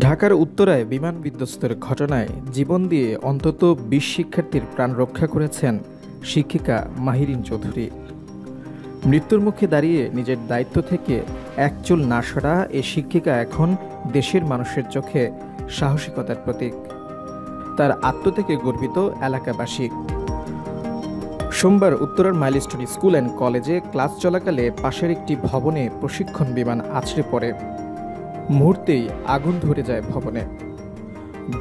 ঢাকার উত্তরায় বিমান বিধ্বস্তের ঘটনায় জীবন দিয়ে অন্তত ২০ শিক্ষার্থীর প্রাণ রক্ষা করেছেন শিক্ষিকা মাহিরিন চৌধুরী। মৃত্যুর মুখে দাঁড়িয়ে নিজের দায়িত্ব থেকে একচুল না সরা এ শিক্ষিকা এখন দেশের মানুষের চোখে সাহসিকতার প্রতীক। তার আত্মত্যাগে গর্বিত এলাকাবাসী। সোমবার উত্তরার মাইলস্টোন স্কুল অ্যান্ড কলেজে ক্লাস চলাকালে পাশের একটি ভবনে প্রশিক্ষণ বিমান আছড়ে পড়ে। মুহূর্তেই আগুন ধরে যায় ভবনে।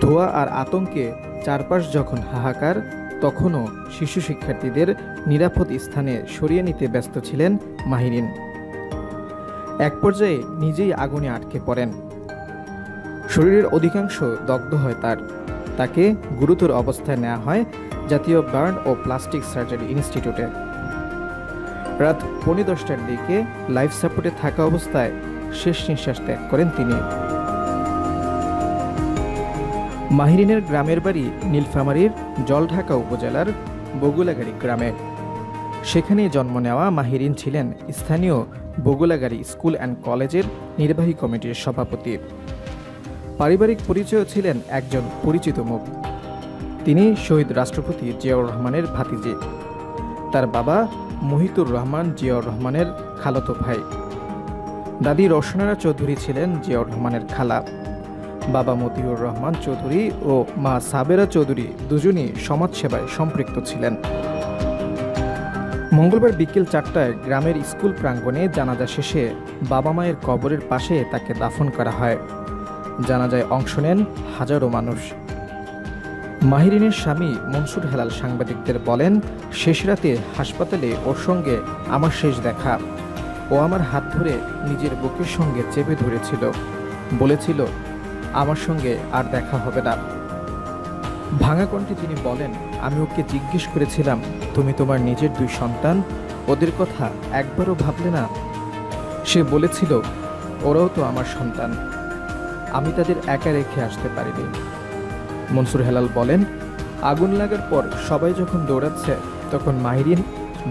ধোঁয়া আর আতঙ্কে চারপাশ যখন হাহাকার, তখনও শিশু শিক্ষার্থীদের নিরাপদ স্থানে সরিয়ে নিতে ব্যস্ত ছিলেন মাহিরিন। এক পর্যায়ে নিজেই আগুনে আটকে পড়েন। শরীরের অধিকাংশ দগ্ধ হয় তাকে গুরুতর অবস্থায় নেওয়া হয় জাতীয় বার্ন ও প্লাস্টিক সার্জারি ইনস্টিটিউটে। রাত 10:15টার দিকে লাইফ সাপোর্টে থাকা অবস্থায় শেষ নিঃশ্বাস ত্যাগ করেন তিনি। মাহিরিনের গ্রামের বাড়ি নীলফামারীর জলঢাকা উপজেলার বগুলাগাড়ি গ্রামে। সেখানেই জন্ম নেওয়া মাহিরিন ছিলেন স্থানীয় বগুলাগাড়ি স্কুল অ্যান্ড কলেজের নির্বাহী কমিটির সভাপতি। পারিবারিক পরিচয় ছিলেন একজন পরিচিত মুখ। তিনি শহীদ রাষ্ট্রপতি জিয়াউর রহমানের ভাতিজি। তার বাবা মহিতুর রহমান জিয়াউর রহমানের খালাতো ভাই। দাদি রওশনারা চৌধুরী ছিলেন জিয়াউর রহমানের খালা। বাবা মতিউর রহমান চৌধুরী ও মা সাবেরা চৌধুরী দুজনই সমাজসেবায় সম্পৃক্ত ছিলেন। মঙ্গলবার বিকেল 4টায় গ্রামের স্কুল প্রাঙ্গণে জানাজা শেষে বাবা মায়ের কবরের পাশে তাকে দাফন করা হয়। জানাজায় অংশ নেন হাজারো মানুষ। মাহিরিনের স্বামী মনসুর হেলাল সাংবাদিকদের বলেন, শেষ রাতে হাসপাতালে ওর সঙ্গে আমার শেষ দেখা। ও আমার হাত ধরে নিজের বুকের সঙ্গে চেপে ধরেছিল, বলেছিল আমার সঙ্গে আর দেখা হবে না। ভাঙা কণ্ঠে তিনি বলেন, আমি ওকে জিজ্ঞেস করেছিলাম, তুমি তোমার নিজের 2 সন্তান, ওদের কথা একবারও ভাবলে না? সে বলেছিল, ওরাও তো আমার সন্তান, আমি তাদের একা রেখে আসতে পারিনি। মনসুর হেলাল বলেন, আগুন লাগার পর সবাই যখন দৌড়াচ্ছে তখন মাহিরিন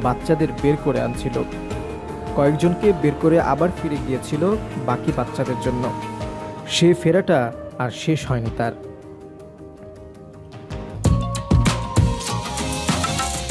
বাচ্চাদের বের করে আনছিল। কয়েকজনকে বের করে আবার ফিরে গিয়েছিল বাকি বাচ্চাদের জন্য। সে ফেরাটা আর শেষ হয়নি তার।